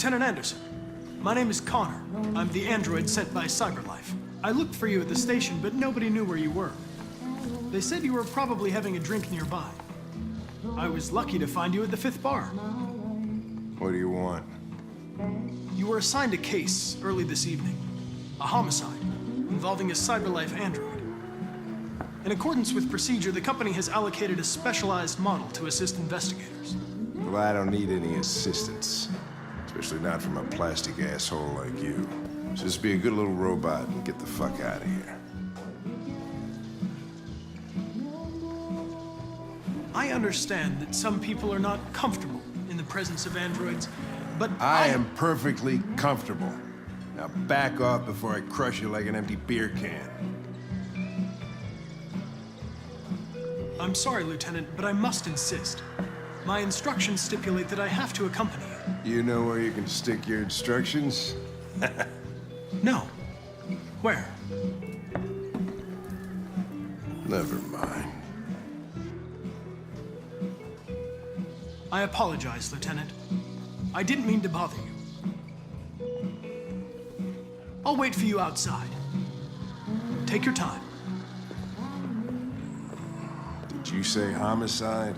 Lieutenant Anderson. My name is Connor. I'm the android sent by CyberLife. I looked for you at the station, but nobody knew where you were. They said you were probably having a drink nearby. I was lucky to find you at the 5th bar. What do you want? You were assigned a case early this evening. A homicide involving a CyberLife android. In accordance with procedure, the company has allocated a specialized model to assist investigators. Well, I don't need any assistance. Especially not from a plastic asshole like you. Just be a good little robot and get the fuck out of here. I understand that some people are not comfortable in the presence of androids, but I am perfectly comfortable. Now back off before I crush you like an empty beer can. I'm sorry, Lieutenant, but I must insist. My instructions stipulate that I have to accompany you. You know where you can stick your instructions? No. Where? Never mind. I apologize, Lieutenant. I didn't mean to bother you. I'll wait for you outside. Take your time. Did you say homicide?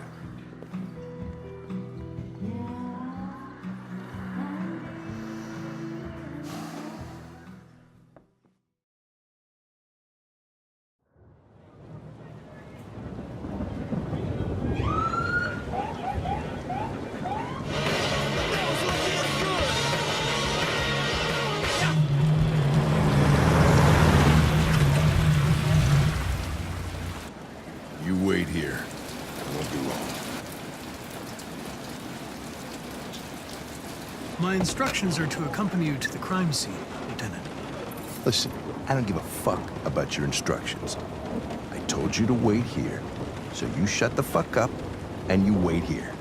You wait here. I won't be long. My instructions are to accompany you to the crime scene, Lieutenant. Listen, I don't give a fuck about your instructions. I told you to wait here, so you shut the fuck up and you wait here.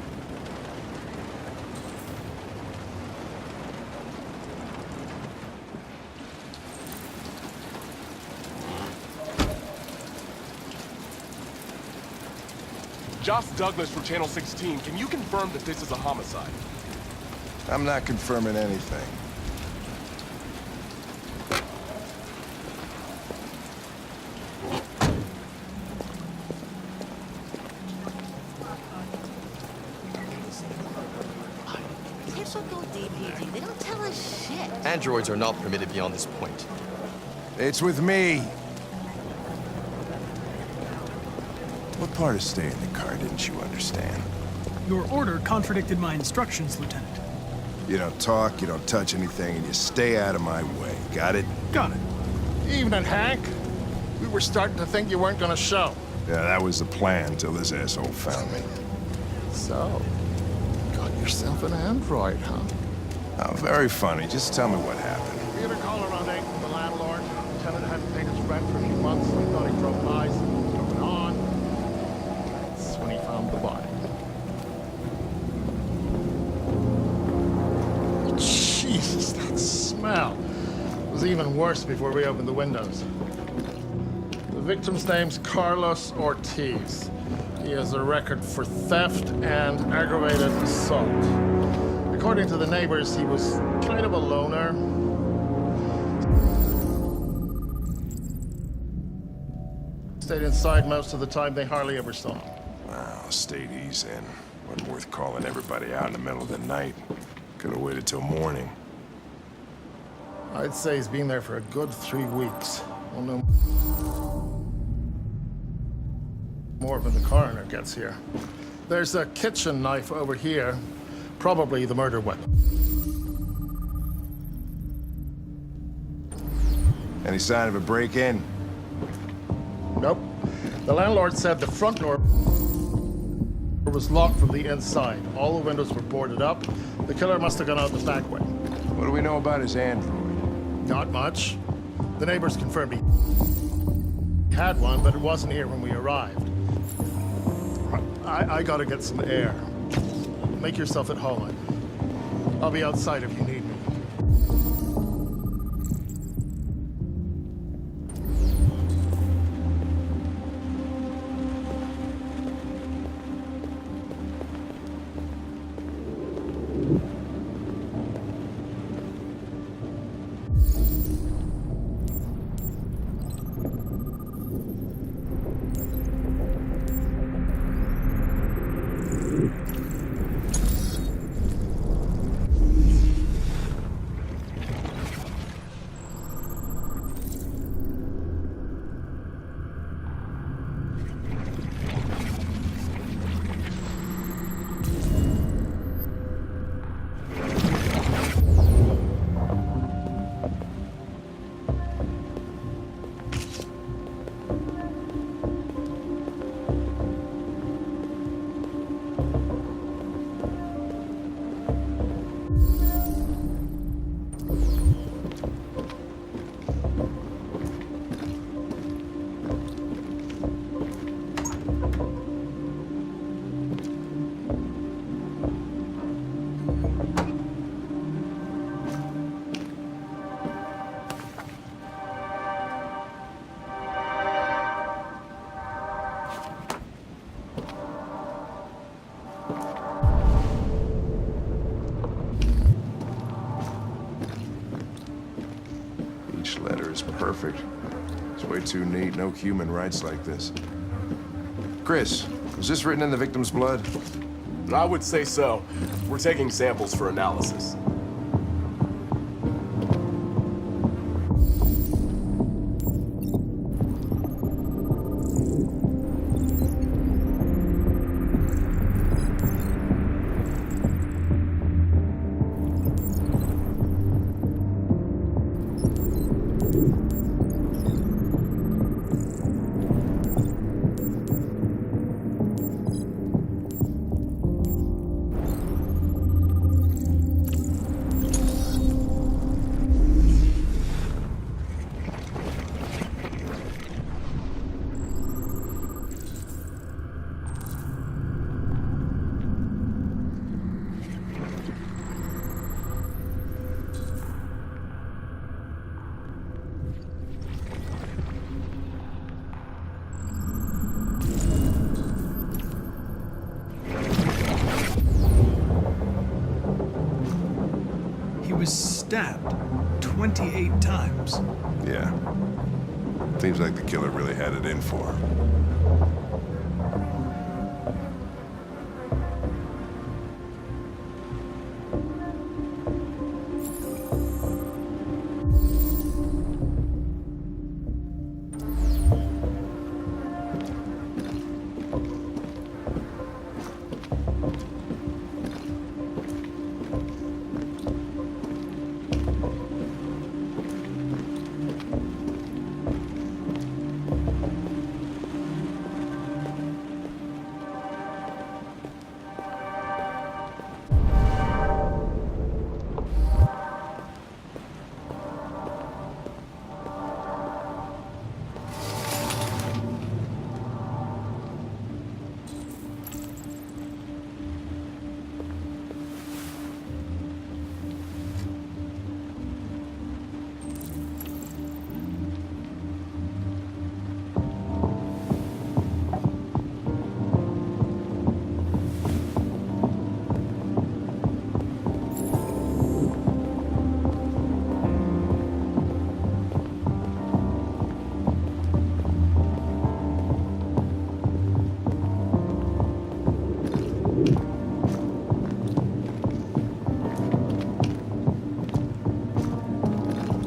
Josh Douglas from Channel 16, can you confirm that this is a homicide? I'm not confirming anything. Typical DPD. They don't tell us shit. Androids are not permitted beyond this point. It's with me. What part of staying in the car didn't you understand? Your order contradicted my instructions, Lieutenant. You don't talk, you don't touch anything, and you stay out of my way. Got it? Got it. Evening, Hank. We were starting to think you weren't gonna show. Yeah, that was the plan till this asshole found me. So, got yourself an android, huh? Oh, very funny. Just tell me what happened. We had a caller on 8 from the landlord. The tenant hadn't paid his rent for a few months. We thought he drove by, so what was going on. That's when he found the body. Jesus, that smell was even worse before we opened the windows. The victim's name's Carlos Ortiz. He has a record for theft and aggravated assault. According to the neighbors, he was kind of a loner. Stayed inside most of the time. They hardly ever saw him. Well, stayed easy in. Wasn't worth calling everybody out in the middle of the night. Could have waited till morning. I'd say he's been there for a good 3 weeks. We'll know more when the coroner gets here. There's a kitchen knife over here. Probably the murder weapon. Any sign of a break-in? Nope. The landlord said the front door was locked from the inside. All the windows were boarded up. The killer must have gone out the back way. What do we know about his android? Not much. The neighbors confirmed he had one, but it wasn't here when we arrived. I gotta get some air. Make yourself at home. I'll be outside if you need me. Each letter is perfect. It's way too neat. No human writes like this. Chris, was this written in the victim's blood? I would say so. We're taking samples for analysis. He was stabbed 28 times. Yeah. Seems like the killer really had it in for him.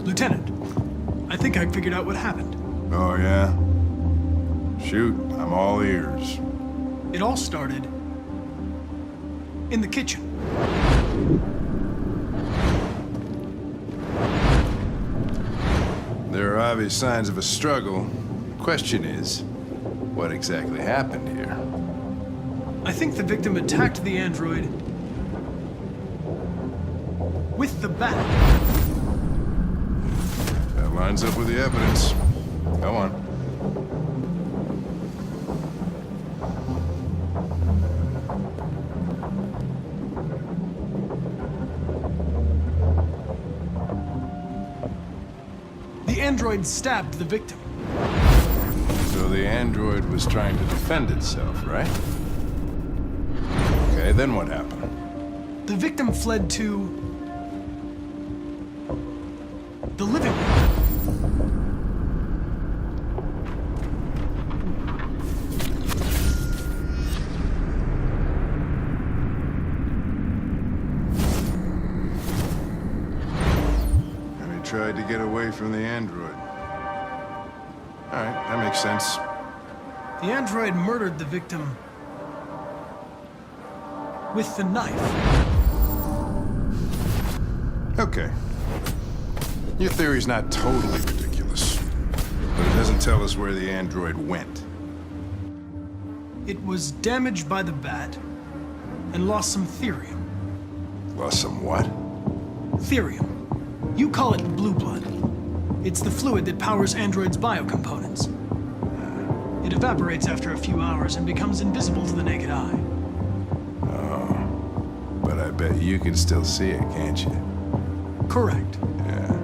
Lieutenant, I think I figured out what happened. Oh, yeah? Shoot, I'm all ears. It all started in the kitchen. There are obvious signs of a struggle. Question is, what exactly happened here? I think the victim attacked the android with the bat. That lines up with the evidence. Go on. The android stabbed the victim. So the android was trying to defend itself, right? Okay, then what happened? The victim fled to the living room. tried to get away from the android. All right, that makes sense. The android murdered the victim with the knife. Okay. Your theory's not totally ridiculous, but it doesn't tell us where the android went. It was damaged by the bat and lost some therium. Lost some what? Therium. You call it blue blood. It's the fluid that powers androids' biocomponents. It evaporates after a few hours and becomes invisible to the naked eye. But I bet you can still see it, can't you? Correct. Yeah.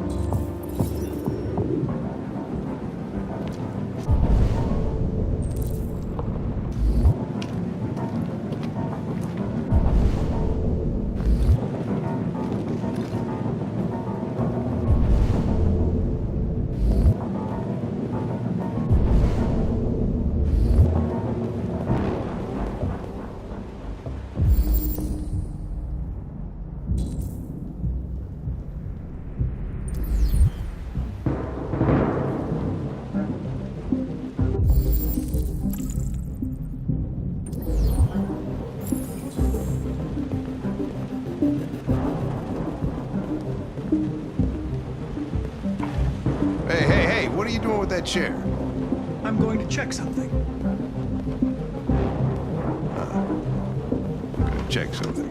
Hey, what are you doing with that chair? I'm going to check something. Gonna check something.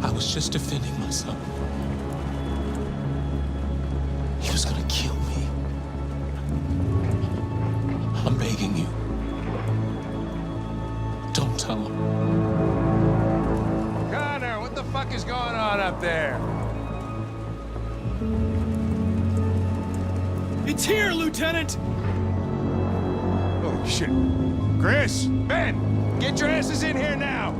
I was just defending myself. He was gonna kill me. I'm begging you. Don't tell him. Connor, what the fuck is going on up there? It's here, Lieutenant! Oh, shit. Chris, Ben, get your asses in here now!